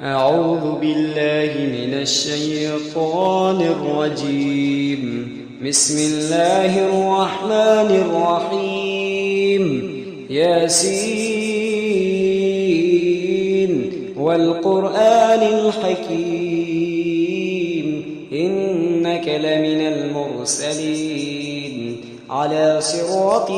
أعوذ بالله من الشيطان الرجيم. بسم الله الرحمن الرحيم. ياسين والقرآن الحكيم إنك لمن المرسلين على صراط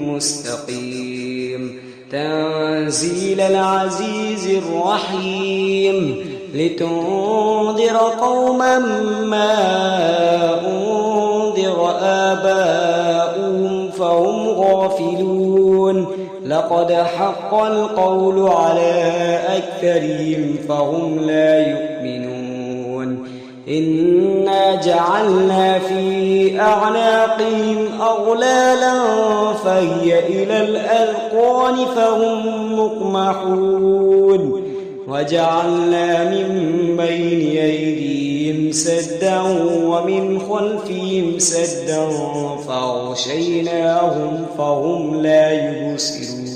مستقيم تنزيل العزيز الرحيم لتنذر قوما ما أنذر آباؤهم فهم غافلون لقد حق القول على أكثرهم فهم لا يؤمنون إنا جعلنا في أعناقهم أغلالا فهي إلى الأذقان فهم مقمحون وجعلنا من بين أيديهم سدا ومن خلفهم سدا فأغشيناهم فهم لا يبصرون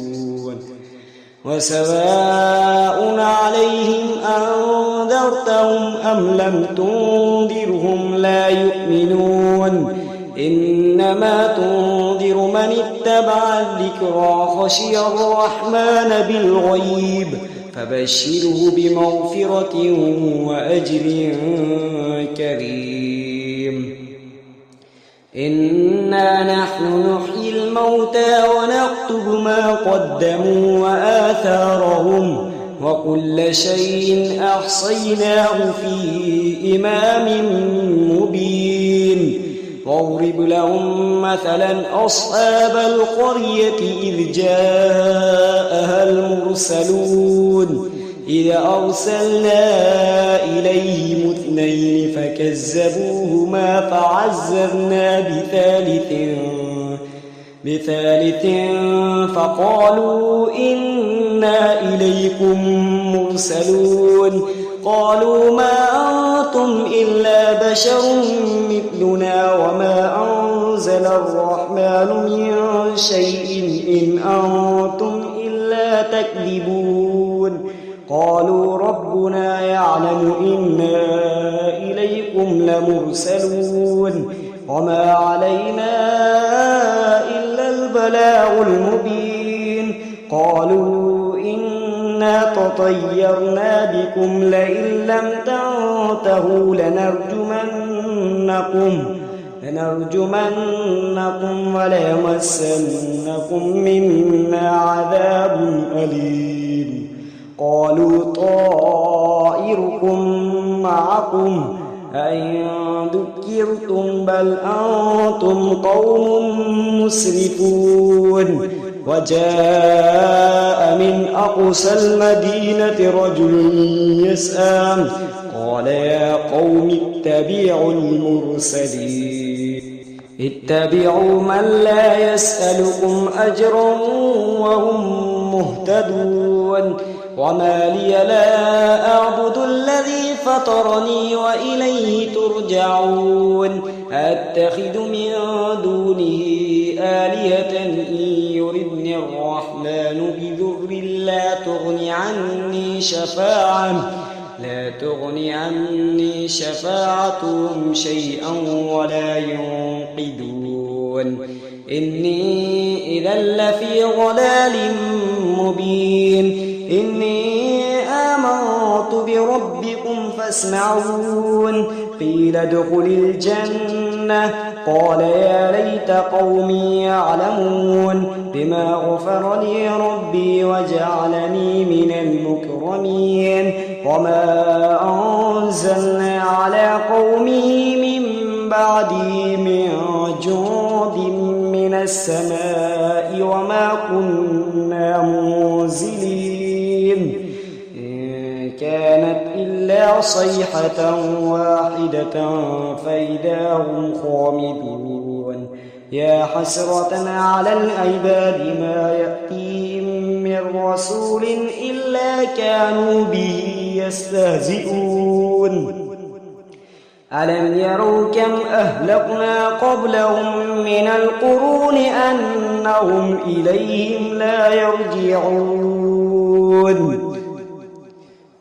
وسواء عليهم أنذرتهم أم لم تنذرهم لا يؤمنون إنما تنذر من اتبع الذكرى خشي الرحمن بالغيب فبشره بمغفرة وأجر كريم إنا نحن نحيي الموتى ونكتب ما قدموا وآثارهم وكل شيء أحصيناه في إمام مبين واضرب لهم مثلا أصحاب القرية إذ جاءها المرسلون إذ أرسلنا إليهم اثنين فكذبوهما فعززنا بثالث فقالوا إنا إليكم مرسلون قالوا ما أنتم إلا بشر مثلنا وما أنزل الرحمن من شيء إن أنتم إلا تكذبون قالوا ربنا يعلم إنا إليكم لمرسلون وما علينا إلا البلاغ المبين قالوا إنا تطيرنا بكم لئن لم تنتهوا لنرجمنكم وليمسنكم منا عذاب أليم قالوا طائركم معكم أئن ذكرتم بل أنتم قوم مسرفون وجاء من أقصى المدينة رجل يسعى قال يا قوم اتبعوا المرسلين اتبعوا من لا يسألكم أجرا وهم مهتدون وما لي لا أعبد الذي فطرني وإليه ترجعون أتخذ من دونه آلهة إن يردني الرحمن بضر لا تغني عني شفاعتهم شيئا ولا ينقذون إني إذا لفي ضلال مبين إني آمنت بربكم فاسمعون قيل ادخل الجنة قال يا ليت قومي يعلمون بما غفر لي ربي وجعلني من المكرمين وما أنزلنا على قومه من بعده من جند من السماء وما كنا منزلين إن كانت إلا صيحة واحدة فإذا هم خامدون يا حسرة على العباد ما يأتيهم من رسول إلا كانوا به يستهزئون ألم يروا كم أهلكنا قبلهم من القرون أنهم إليهم لا يرجعون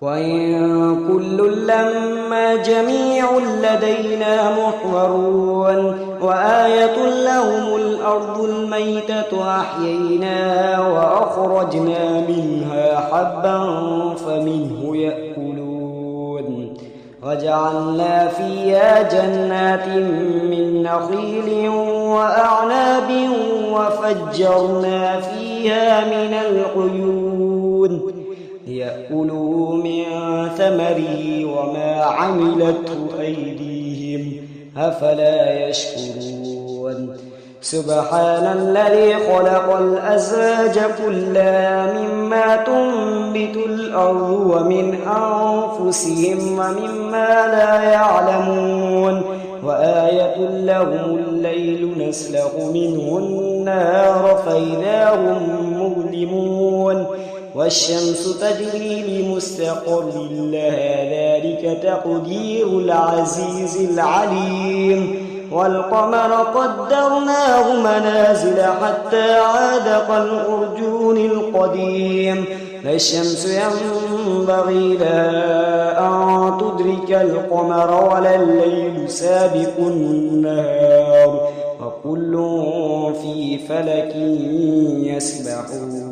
وإن كل لما جميع لدينا محضرون وآية لهم الأرض الميتة أحييناها وأخرجنا منها حبا فمنه يأكلون وجعلنا فيها جنات من نخيل وأعناب وفجرنا فيها من العيون ليأكلوا من ثمره وما عملته أيديهم أفلا يشكرون سبحان الذي خلق الأزواج كلها مما تنبت الأرض ومن أنفسهم ومما لا يعلمون وآية لهم الليل نسلخ منه النهار فإذا هم مظلمون والشمس تجري لمستقر لها ذلك تقدير العزيز العليم والقمر قدرناه منازل حتى عاد كالعرجون القديم لا الشمس ينبغي لها أن تدرك القمر ولا الليل سابق النهار وكل في فلك يسبحون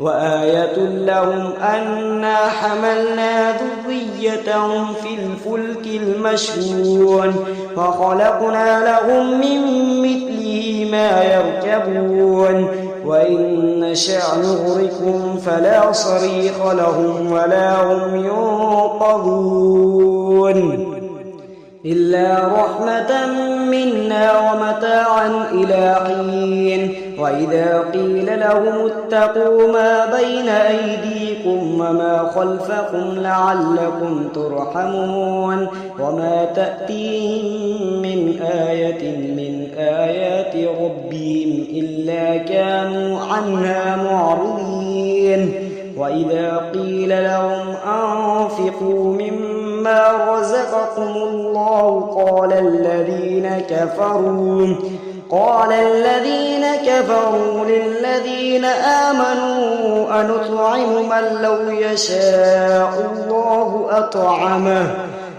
وآية لهم أنا حملنا ذريتهم في الفلك المشحون وخلقنا لهم من مثله ما يركبون وإن نشأ نغرقهم فلا صريخ لهم ولا هم ينقذون إلا رحمة منا ومتاعا إلى حين وإذا قيل لهم اتقوا ما بين أيديكم وما خلفكم لعلكم ترحمون وما تأتيهم من آية من آيات ربهم إلا كانوا عنها معرضين وإذا قيل لهم أنفقوا مما رزقكم الله قال الذين كفروا للذين آمنوا أنطعم من لو يشاء الله أطعمه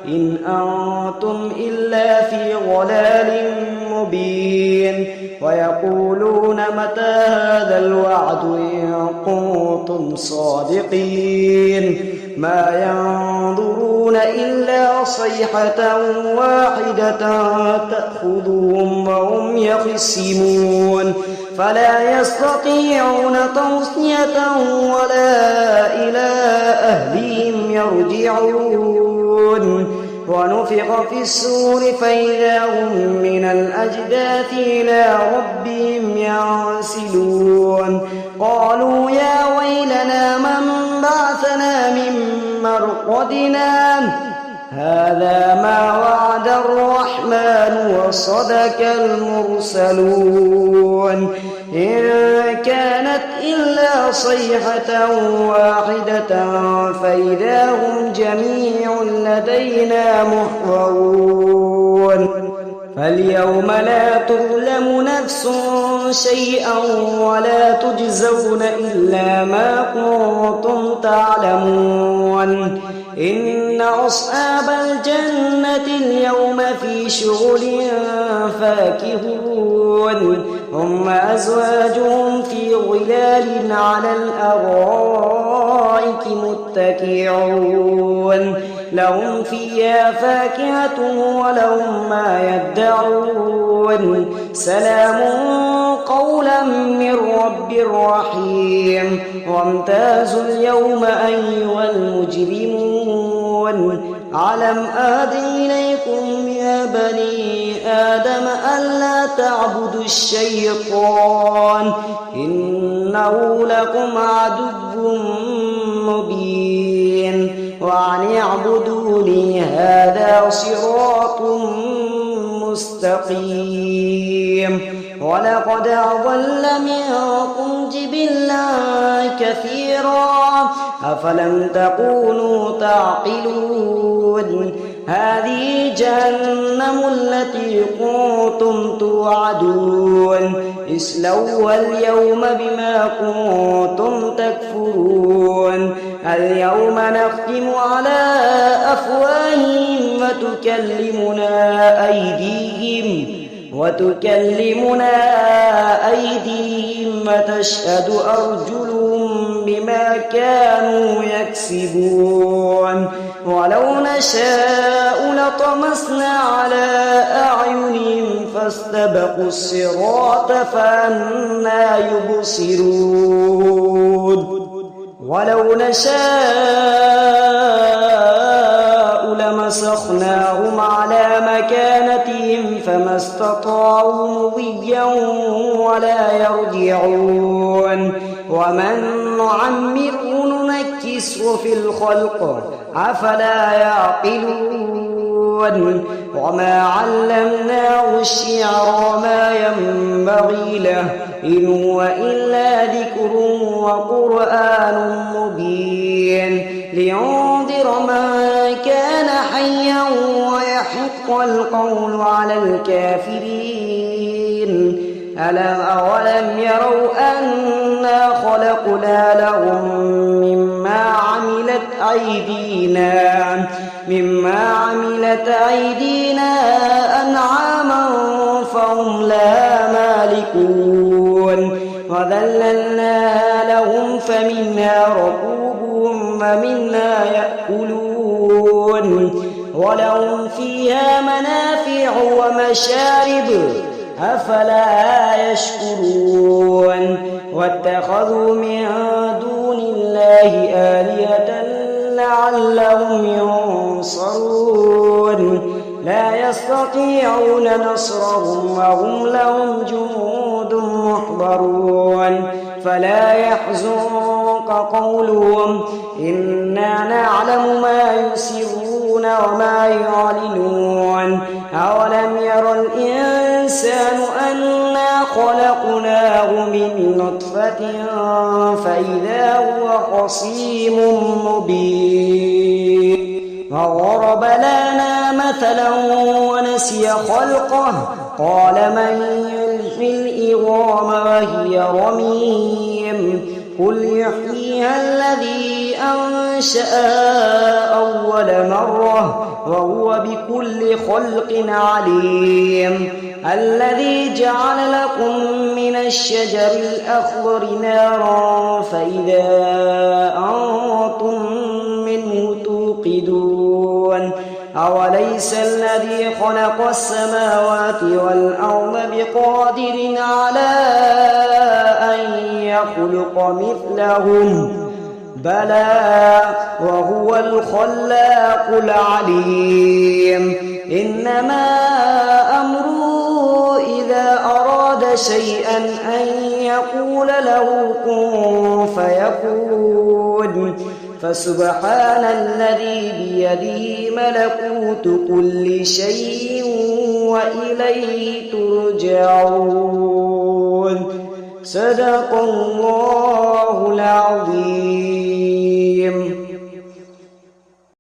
إن أنتم إلا في ضلال مبين ويقولون متى هذا الوعد إن كنتم صادقين ما ينظرون إلا صيحة واحدة تأخذهم وهم يخصمون فلا يستطيعون توصية ولا إلى أهلهم يرجعون ونفخ في الصور فإذا هم من الأجداث إلى ربهم ينسلون قالوا يا ويلنا من بعثنا من مرقدنا هذا ما وعد الرحمن وصدق المرسلون إن كانت إلا صيحة واحدة فإذا هم جميع لدينا محضرون فاليوم لا تظلم نفس شيئا ولا تجزون إلا ما كنتم تعلمون إن أصحاب الجنة اليوم في شغل فاكهون هم أزواجهم في ظلال على الأرائك متكئون لهم فيها فاكهة ولهم ما يدعون سلام قولا من رب رحيم وامتازوا اليوم أيها المجرمون ألم أعهد إليكم يا بني آدم ألا تعبدوا الشيطان إنه لكم عدو مبين وأن اعبدوني هذا صراط مستقيم ولقد أضل منكم جبلا كثيرا أفلم تكونوا تعقلون هذه جهنم التي كنتم توعدون اصلوها اليوم بما كنتم تكفرون اليوم نختم على أفواههم وتكلمنا أيديهم وتشهد أرجلهم بما كانوا يكسبون ولو نشاء لطمسنا على أعينهم فاستبقوا الصراط فأنى يبصرون ولو نشاء لمسخناهم على مكانتهم فما استطاعوا مضيا ولا يرجعون ومن نعمره ننكسه في الخلق أفلا يعقلون وما علمناه الشعر وما ينبغي له إن هو إلا ذكر وقرآن مبين لينذر من كان حيا ويحق القول على الكافرين أولم يروا أنا خلقنا لهم مما عملت أيدينا أنعاما فهم لها مالكون وذللناها لهم فمنها ركوبهم ومنها يأكلون ولهم فيها منافع ومشارب أفلا يشكرون واتخذوا من دون الله آلهة لعلهم ينصرون لا يستطيعون نصرهم وهم لهم جنود محضرون فلا يحزنك قولهم إنا نعلم ما يسرون وما يعلنون أولم ير الإنسان أنا خلقناه من نطفة فإذا هو خصيم مبين وضرب لنا مثلا ونسي خلقه قال من يحيي العظام وهي رميم قل يحييها الذي أنشأها أول مرة وهو بكل خلق عليم الذي جعل لكم من الشجر الأخضر نارا فإذا أنتم منه توقدون أوليس الذي خلق السماوات والأرض بقادر على أن يخلق مثلهم بلى وهو الخلاق العليم إنما أمره إذا أراد شيئا أن يقول له كن فيكون فسبحان الذي بيده ملكوت كل شيء وإليه ترجعون صدق الله العظيم.